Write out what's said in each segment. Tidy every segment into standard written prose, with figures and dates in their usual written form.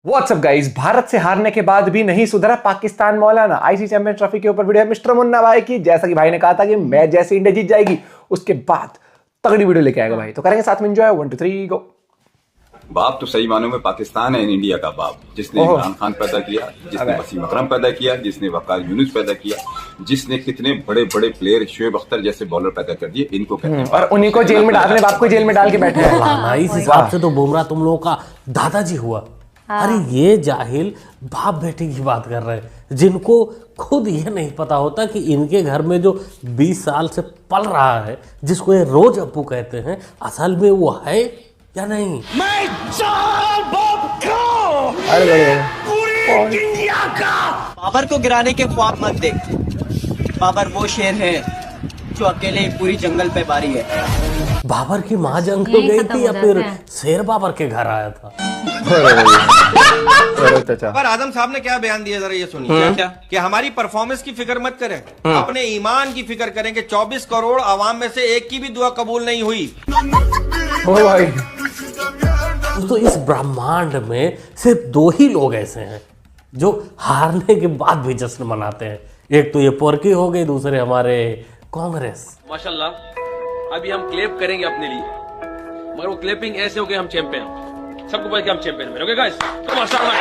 WhatsApp guys, Bharat से हारने के बाद भी नहीं सुधरा पाकिस्तान मौलाना। आईसीसी चैंपियंस ट्रॉफी के ऊपर वीडियो है मिस्टर मुन्ना भाई की। जैसा कि भाई ने कहा था कि मैच जैसे इंडिया जीत जाएगी उसके बाद तगड़ी वीडियो लेके आएगा भाई, तो करेंगे साथ में एंजॉय। 1 2 3 गो। बाप तो सही मानों में पाकिस्तान है, इंडिया का बाप, जिसने इमरान खान पैदा किया, जिसने वसीम अकरम पैदा किया, जिसने वकार यूनुस पैदा किया, जिसने कितने बड़े बड़े प्लेयर शोएब अख्तर जैसे बॉलर पैदा कर दिए, इनको कहते हैं। और उन्हीं को जेल में डालने, बाप को जेल में डाल के बैठे हैं। इस हिसाब से तो बुमराह तुम लोगों का दादाजी हुआ। अरे ये जाहिल बाप बेटे की बात कर रहे हैं, जिनको खुद ये नहीं पता होता कि इनके घर में जो 20 साल से पल रहा है, जिसको ये रोज अप्पू कहते हैं, असल में वो है या नहीं। मैं चार बाप का पूरी इंडिया का। बाबर को गिराने के ख्वाब मत देख। बाबर वो शेर है जो अकेले पूरी जंगल पे बारी है। बाबर की माँ जंग तो गई थी या फिर शेर बाबर के घर आया था? पर आजम साहब ने क्या बयान दिया, जरा ये सुनिए। क्या कि हमारी परफॉर्मेंस की फिक्र मत करें, अपने ईमान की फिक्र करेंगे। 24 करोड़ आवाम में से एक की भी दुआ कबूल नहीं हुई। तो इस ब्रह्मांड में सिर्फ 2 ही लोग ऐसे हैं जो हारने के बाद भी जश्न मनाते हैं। एक तो ये पोरकी हो गई, दूसरे हमारे कांग्रेस। माशाल्लाह अभी हम क्लेप करेंगे अपने लिए, मगर वो क्लेपिंग ऐसे हो गए हम चैंपियन, सबको पता कि हम चैंपियन में। ओके गाइस, तो माशाल्लाह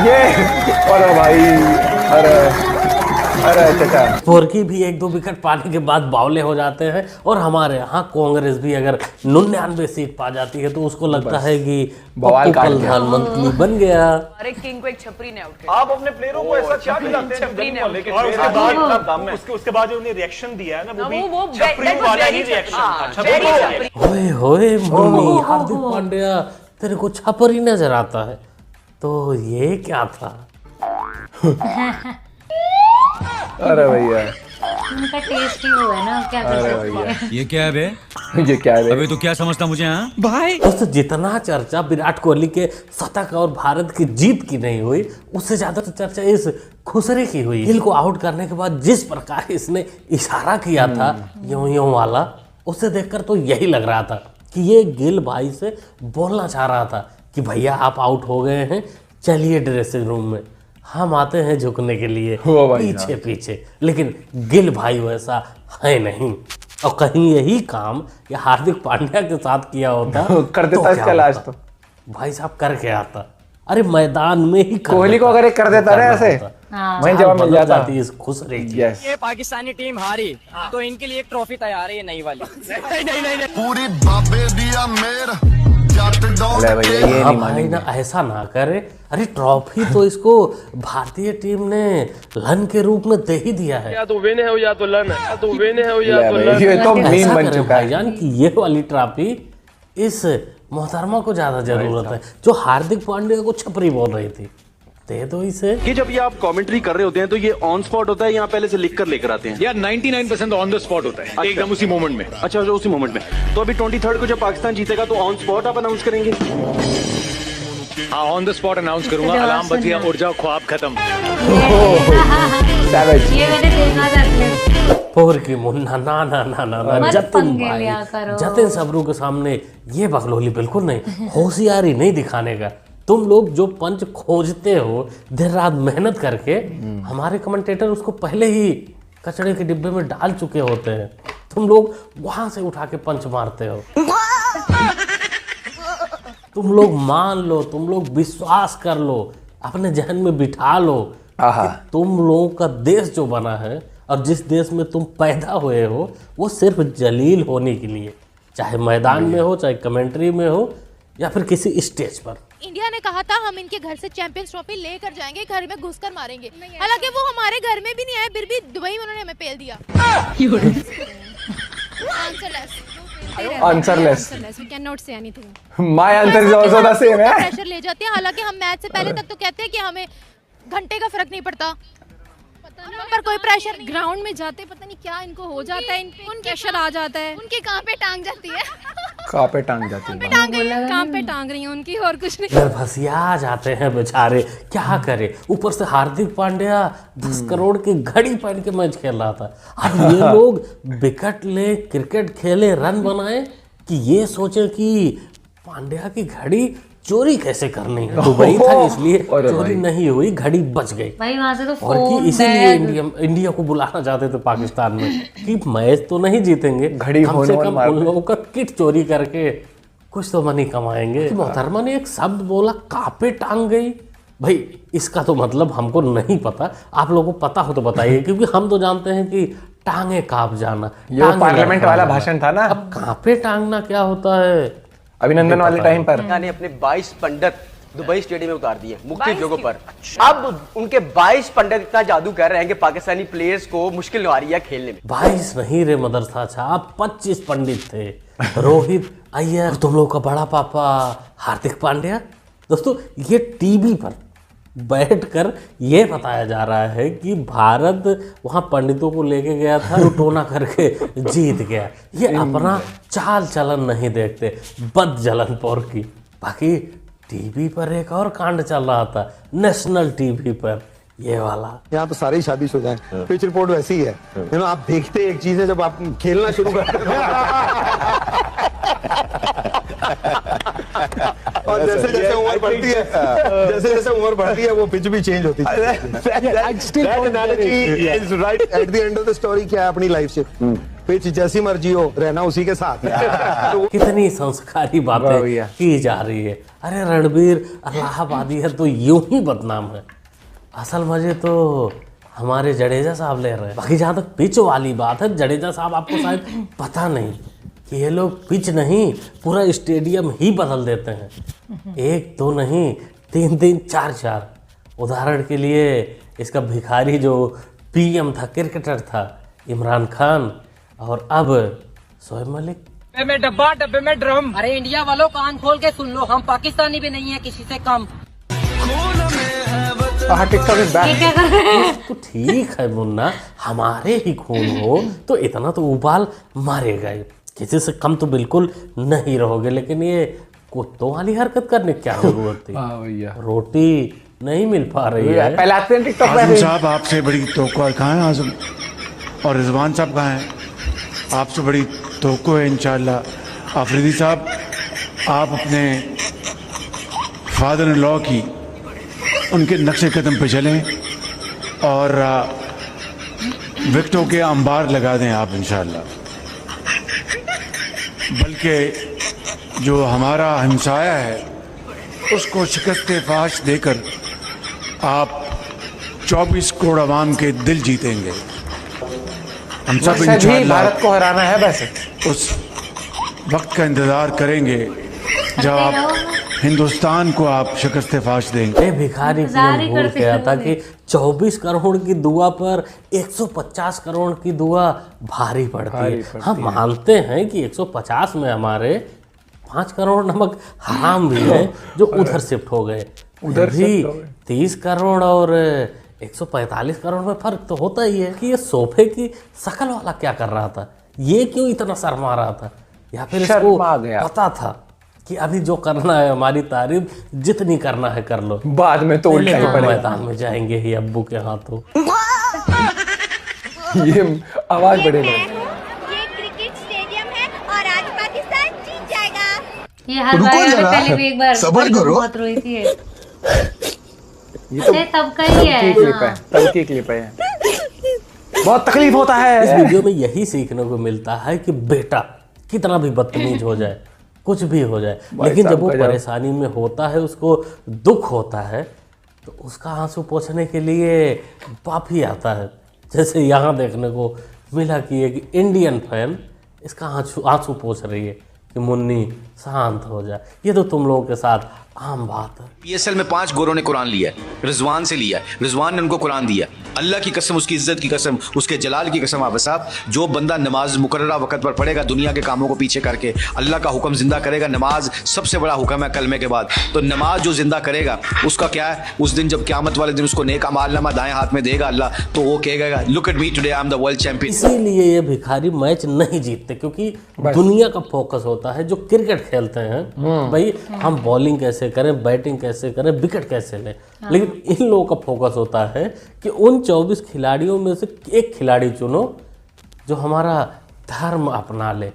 ये अरे भाई, अरे चाचा, पोरकी भी 1-2 विकेट पाने के बाद बावले हो जाते हैं। और हमारे यहाँ कांग्रेस भी अगर 99 सीट पा जाती है तो उसको लगता है कि बवाल प्रधानमंत्री बन गया। अरे किंग को एक छपरी ने आउट किया। आप अपने प्लेयरों को ऐसा क्या खिलाते हैं? और उसके बाद जो उन्हें रिएक्शन दिया है ना, वो भी छपरी वाला ही रिएक्शन था। ओए होए मुन्नी, हार्दिक पांड्या तेरे को छपरी नजर आता है, तो ये क्या था? अरे भैया उनका टेस्ट ही हुआ है ना, क्या कर सकते हैं। ये क्या है बे? ये क्या है अबे तो क्या समझता मुझे? हाँ भाई दोस्तों, जितना चर्चा विराट कोहली के शतक और भारत की जीत की नहीं हुई, उससे ज्यादा तो चर्चा इस खुसरे की हुई। गिल को आउट करने के बाद जिस प्रकार इसने इशारा किया था यूं वाला, उसे देखकर तो यही लग रहा था कि ये गिल भाई से बोलना चाह रहा था कि भैया आप आउट हो गए हैं, चलिए ड्रेसिंग रूम में, हम आते हैं झुकने के लिए पीछे पीछे। लेकिन गिल भाई वैसा है नहीं, और कहीं यही काम ये हार्दिक पांड्या के साथ किया होता कर देता इसका इलाज तो भाई साहब करके आता। अरे मैदान में ही कोहली को अगर कर देता ना ऐसे, वहीं जवाब मिल जाता इस खुसरे की। ये पाकिस्तानी टीम हारी तो इनके लिए एक ट्रॉफी तैयार है, ये नई वाली। नहीं। पूरी बाबे दिया मेरा भाई ना ऐसा ना करे। अरे ट्रॉफी तो इसको भारतीय टीम ने लन के रूप में दे ही दिया है। या तो विन है या तो लन है, या तो विन है या तो लन। ये तो मीम बन चुका है भाईजान कि ये वाली ट्रॉफी इस मोहतरमा को ज्यादा जरूरत है, जो हार्दिक पांड्या को छपरी बोल रही थी। दे दो इसे। कि जब ये आप कमेंट्री कर रहे होते हैं तो ये ऑन स्पॉट होता है या पहले से लिख कर लेकर आते हैं? यार 99% ऑन द स्पॉट होता है, एकदम उसी मोमेंट में। अच्छा, उसी मोमेंट में। तो अभी 23rd को जब पाकिस्तान जीतेगा तो ऑन स्पॉट आप अनाउंस करेंगे? हाँ, ऑन द स्पॉट अनाउंस करूंगा। अलार्म बज गया, उड़ जाओ, ख्वाब खत्म। ये मैंने देखा था। पोरकी मुन्ना, ना जतिन भाई, जतिन सबरू के सामने ये बकलोली बिल्कुल नहीं, होशियारी नहीं दिखाने का। तुम लोग जो पंच खोजते हो देर रात मेहनत करके, हमारे कमेंटेटर उसको पहले ही कचड़े के डिब्बे में डाल चुके होते हैं। तुम लोग वहां से उठा के पंच मारते हो। तुम लोग मान लो, तुम लोग विश्वास कर लो, अपने जहन में बिठा लो कि तुम लोगों का देश जो बना है और जिस देश में तुम पैदा हुए हो, वो सिर्फ जलील होने के लिए, चाहे मैदान में हो, चाहे कमेंट्री में हो, या फिर किसी स्टेज पर। इंडिया ने कहा था हम इनके घर से चैंपियंस ट्रॉफी लेकर जाएंगे, घर में घुसकर मारेंगे। हालांकि वो हमारे घर में भी नहीं आए, फिर भी दुबई में उन्होंने हमें पेल दिया। आंसरलेस। We cannot say anything. My answer is also the same है। प्रेशर ले जाते हैं। हालांकि हम मैच से पहले तक तो कहते हैं कि हमें घंटे का फर्क नहीं पड़ता, पर कोई प्रेशर ग्राउंड में जाते पता नहीं क्या इनको हो जाता है, उनके प्रेशर आ जाता है। उनके कहाँ पे टांग जाती है, कहाँ पे टांग जाती है, कहाँ पे टांग रही है उनकी, और कुछ नहीं। नर्भसिया जाते हैं बेचारे, क्या करे। ऊपर से हार्दिक पांड्या 10 करोड़ की घड़ी पहन के मैच खेल रहा था। अब ये लोग विकेट ले, क्रिकेट खेले, रन बनाए, कि ये सोचे कि पांड्या की घड़ी चोरी कैसे करनी है, दुबई था इसलिए चोरी नहीं हुई, घड़ी बच गई भाई वहां से तो और कि फोन इसीलिए बैग इंडिया को बुलाना चाहते थे पाकिस्तान में कि मैच तो नहीं जीतेंगे, घड़ी कम से होने कम वाला उन लोगों का किट चोरी करके कुछ तो मनी कमाएंगे। मोहतरमा ने एक शब्द बोला, कापे टांग गई। भाई इसका तो मतलब हमको नहीं पता, आप लोगों को पता हो तो बताइए, क्योंकि हम तो जानते हैं कि टांगे कांप जाना, ये पार्लियामेंट वाला भाषण था ना। अब कांपे टांगना क्या होता है? अभिनंदन वाले टाइम पर ने अपने 22 पंडित दुबई स्टेडियम में उतार दिए मुख्य जगहों पर। अब उनके 22 पंडित इतना जादू कर रहे हैं कि पाकिस्तानी प्लेयर्स को मुश्किल आ रही है खेलने में। 22 नहीं रे मदरसा साहब, 25 पंडित थे। रोहित अय्यर, तुम लोग का बड़ा पापा हार्दिक पांड्या। दोस्तों ये टीवी पर बैठकर ये बताया जा रहा है कि भारत वहां पंडितों को लेके गया था, लुटोना करके जीत गया। ये अपना चाल चलन नहीं देखते, बद जलन पौर की। बाकी टीवी पर एक और कांड चल रहा था, नेशनल टीवी पर, ये वाला। यहाँ तो सारे ही शादीशुदा हैं, पिच रिपोर्ट वैसी ही है। आप देखते एक चीज है, जब आप खेलना शुरू करते हैं और जैसे जैसे उम्र बढ़ती है, जैसे जैसे उम्र बढ़ती है वो पिच भी चेंज होती है। At the end of the story क्या है अपनी लाइफ से, पिच जैसी मर्जी हो, रहना उसी के साथ है। कितनी संस्कारी बातें की जा रही है। अरे रणबीर इलाहाबादी है तो यूं ही बदनाम है। असल मजे तो हमारे जडेजा साहब ले रहे हैं। बाकी जहाँ तक पिच वाली बात है, जडेजा साहब आपको शायद पता नहीं कि ये लोग पिच नहीं पूरा स्टेडियम ही बदल देते हैं। एक दो नहीं, 3-3, 4-4। उदाहरण के लिए इसका भिखारी जो पीएम था, क्रिकेटर था, इमरान खान, और अब शोएब मलिक। डब्बे में डब्बा, डब्बे में ड्रम। अरे इंडिया वालों कान खोल के सुन लो, हम पाकिस्तानी भी नहीं है किसी से कम। तो ठीक है मुन्ना, हमारे ही खून हो तो इतना तो उबाल मारेगा ही, किसी से कम तो बिल्कुल नहीं रहोगे। लेकिन ये कुत्तों वाली हरकत करने क्या जरूरत थी? रोटी नहीं मिल पा रही है। आजम साहब आपसे बड़ी तोक़ा कहाँ है? आजम और रिजवान साहब कहाँ हैं? आपसे बड़ी तोक़ा है इंशाअल्लाह। आफरीदी साहब आप अपने फादर इन लॉ की उनके नक्शे कदम पे चलें और विकेटों के अंबार लगा दें आप इंशाअल्लाह। बल्कि जो हमारा हमसाया है उसको शिकस्त फाश देकर आप 24 करोड़ आवाम के दिल जीतेंगे। हम सब इंशाअल्लाह भारत को हराना है। वैसे उस वक्त का इंतजार करेंगे जब आप हिंदुस्तान को आप शिकस्त फाश देंगे। भिखारी भूल गया था कि 24 करोड़ की दुआ पर 150 करोड़ की दुआ भारी पड़ती है। हम मानते हैं कि 150 में हमारे 5 करोड़ नमक हराम भी है जो उधर शिफ्ट हो गए। उधर भी 30 करोड़ और 145 करोड़ में फर्क तो होता ही है कि ये सोफे की शक्ल वाला क्या कर रहा था, ये क्यों इतना शर्मा रहा था, या फिर इसको पता था कि अभी जो करना है हमारी तारीफ जितनी करना है कर लो, बाद में तो उल्टा ही पड़ेगा। मैदान में जाएंगे ही अब्बू के हाथों। ये आवाज बढ़ेगा। ये क्रिकेट स्टेडियम है और आज पाकिस्तान जीत जाएगा। ये हर बार पहले भी एक बार सबर करो। बहुत रोई थी। ये तो तब का ही है, तब की क्लिप है। बहुत तकलीफ होता है। इस वीडियो में यही सीखने को मिलता है कि बेटा कितना भी बदतमीज हो जाए, कुछ भी हो जाए, लेकिन जब वो परेशानी में होता है, उसको दुख होता है, तो उसका आंसू पोंछने के लिए बाप ही आता है। जैसे यहाँ देखने को मिला कि एक इंडियन फैन इसका आंसू पोंछ रही है कि मुन्नी शांत हो जाए। ये तो तुम लोगों के साथ आम बात है। PSL में 5 गोरों ने कुरान लिया है, रिजवान से लिया है, रिजवान ने उनको कुरान दिया। अल्लाह की कसम, उसकी इज्जत की कसम, उसके जलाल की कसम आप साहब, जो बंदा नमाज मुकर्ररा वक्त पर पढ़ेगा, दुनिया के कामों को पीछे करके अल्लाह का हुक्म जिंदा करेगा। नमाज सबसे बड़ा हुक्म है कलमे के बाद, तो नमाज जो जिंदा करेगा उसका क्या है, उस दिन जब क़यामत वाले दिन उसको नेक अमालनामा दाएं हाथ में देगा अल्लाह, तो वो कहेगा look at me today, I am the world champion. इसीलिए ये भिखारी मैच नहीं जीतते, क्योंकि दुनिया का फोकस होता है जो क्रिकेट खेलते हैं, भाई हम बॉलिंग कैसे करें, बैटिंग कैसे करें, विकेट कैसे लें। लेकिन इन लोगों का फोकस होता है कि उन 24 खिलाड़ियों में से एक खिलाड़ी चुनो जो हमारा धर्म अपना ले,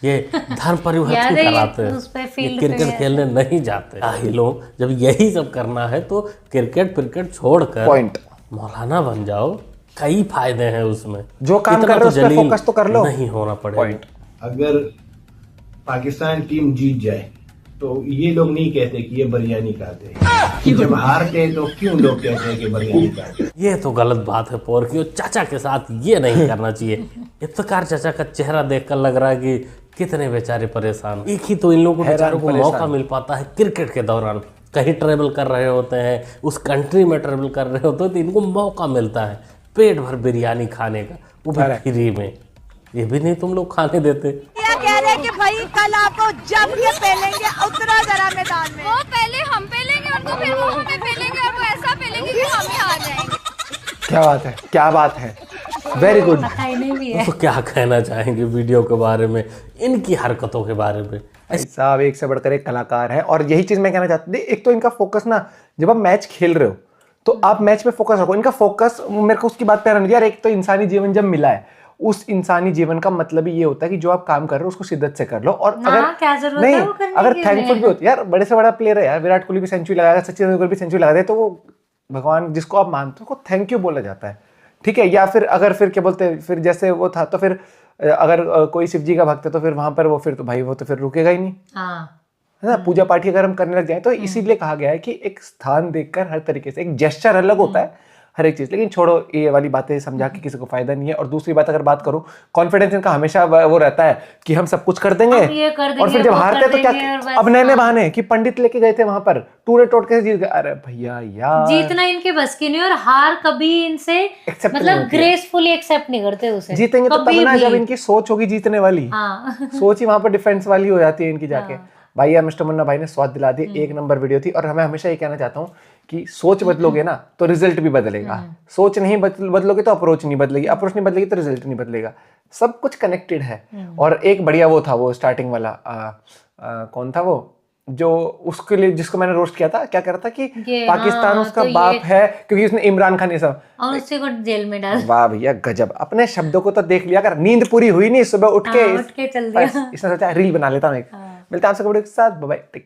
ये धर्म परिवर्तन याद है ये कराते हैं, उस पे ये फील्ड पे क्रिकेट है। खेलने नहीं जाते लोग। जब यही सब करना है तो क्रिकेट छोड़कर पॉइंट मौलाना बन जाओ, कई फायदे हैं उसमें। जो काम इतना कर रहे हो उस पे जलील फोकस तो कर लो। नहीं होना पड़ेगा। अगर पाकिस्तान टीम जीत जाए तो ये लोग नहीं कहते कि ये बिरयानी खाते हैं, जब हारते तो क्यों लोग कहते हैं कि बिरयानी खाते हैं। ये तो गलत बात है पोरकी, और चाचा के साथ ये नहीं करना चाहिए। इफ्तिकार चाचा का चेहरा देखकर लग रहा है कि कितने बेचारे परेशान। एक ही तो इन लोगों को बेचारों को मौका मिल पाता है क्रिकेट के दौरान, कहीं ट्रेवल कर रहे होते हैं, उस कंट्री में ट्रेवल कर रहे होते हैं तो इनको मौका मिलता है पेट भर बिरयानी खाने का, वो भी फ्री में। ये भी नहीं तुम लोग खाने देते। कह रहे कि भाई कल आपको जम के पेलेंगे, उतरा जरा मैदान में। वो पहले हम पेलेंगे उनको, फिर वो हमें पेलेंगे, और वो ऐसा पेलेंगे कि हम ही हार जाएंगे। क्या बात है, क्या बात है, वेरी गुड। तो क्या कहना चाहेंगे वीडियो के बारे में, इनकी हरकतों के बारे में? साहब एक से बढ़कर एक कलाकार है, और यही चीज मैं कहना चाहता हूँ। एक तो इनका फोकस ना, जब आप मैच खेल रहे हो तो आप मैच पे फोकस रखो। इनका फोकस मेरे को उसकी बात पे यार, एक तो इंसानी जीवन जब मिला है, उस इंसानी जीवन का मतलब ही ये होता है कि जो आप काम कर रहे हो उसको शिद्दत से कर लो। और अगर नहीं, अगर थैंकफुल भी होते यार, बड़े से बड़ा प्लेयर है यार, विराट कोहली भी सेंचुरी लगाएगा, सचिन तेंदुलकर भी सेंचुरी लगा दे, तो वो भगवान जिसको आप मानते हो उसको थैंक यू बोला जाता है, ठीक है। या फिर अगर फिर क्या बोलते हैं, फिर जैसे वो था तो फिर अगर कोई शिव जी का भक्त है तो फिर वहां पर वो फिर तो भाई वो तो फिर रुकेगा ही नहीं, है ना। पूजा पाठी अगर हम करने लग जाए तो इसीलिए कहा गया है कि एक स्थान देखकर हर तरीके से एक जेस्चर अलग होता है हर एक चीज। लेकिन छोड़ो ये वाली बातें समझा के किसी को फायदा नहीं है। और दूसरी बात अगर बात करूं, कॉन्फिडेंस इनका हमेशा वो रहता है कि हम सब कुछ कर देंगे, और फिर जब हारते तो क्या, अब नए बहाने कि पंडित लेके गए थे वहां पर, टूरे टोटके से जीत गए। अरे भैया यार, जीतना इनके बस की नहीं, और हार कभी इनसे मतलब ग्रेसफुली एक्सेप्ट नहीं करते उसे। जीतेंगे तो तब ना जब इनकी सोच होगी जीतने वाली, सोच ही वहां पर डिफेंस वाली हो जाती है इनकी जाके। भाई यार मिस्टर मुन्ना भाई ने स्वाद दिला दी, एक नंबर वीडियो थी। और हमें हमेशा ये कहना चाहता हूँ कि सोच बदलोगे ना तो रिजल्ट भी बदलेगा, सोच नहीं बदलोगे तो अप्रोच नहीं बदलेगी, अप्रोच नहीं बदलेगी तो रिजल्ट नहीं बदलेगा, सब कुछ कनेक्टेड है। और एक बढ़िया वो था, वो स्टार्टिंग वाला कौन था वो, जो उसके लिए जिसको मैंने रोस्ट किया था, क्या कर रहा था कि पाकिस्तान उसका तो बाप है क्योंकि उसने इमरान खान ये सब, और उससे को जेल में डाल। वाह भैया गजब, अपने शब्दों को तो देख लिया कर। नींद पूरी हुई नहीं, सुबह उठ के चल दिया। इसने सोचा रील बना लेता हूँ एक। मिलता है आपसे के साथ, बाय बाय, टेक केयर।